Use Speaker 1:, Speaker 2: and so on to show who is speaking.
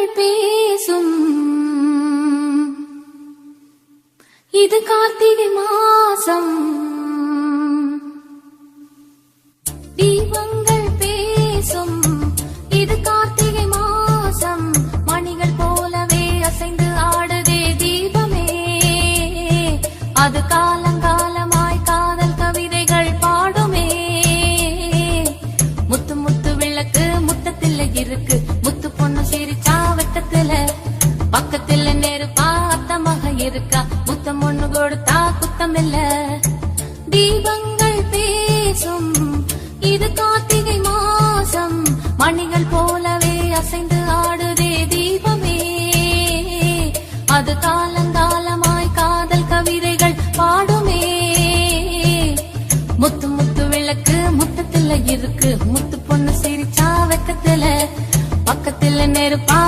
Speaker 1: தீபங்கள் பேசும் இது கார்த்திகை மாசம். தீபங்கள் பேசும் இது கார்த்திகை மாசம். மணிகள் போலவே அசைந்து ஆடுதே தீபமே. அது காலங்காலமாய் காதல் கவிதைகள் பாடுமே. முத்து முத்து விளக்கு முத்தத்தில் இருக்கு. முத்து பொண்ணு சிரிச்சா வெட்டத்துல பக்கத்துல நெருப்பா அத்தமாக இருக்கா. முத்தம் ஒண்ணு கொடுத்தா குத்தம் இல்ல. தீபங்கள் பேசும் இது கார்த்திகை மாசம். மணிகள் போலவே அசைந்து ஆடுதே தீபமே. அது காலங்காலமாய் காதல் கவிதைகள் பாடுமே. முத்து முத்து விளக்கு முத்தத்துல இருக்கு. முத்து பொண்ணு சிரிச்சா வெக்கத்துல பக்கத்துல நெருப்பா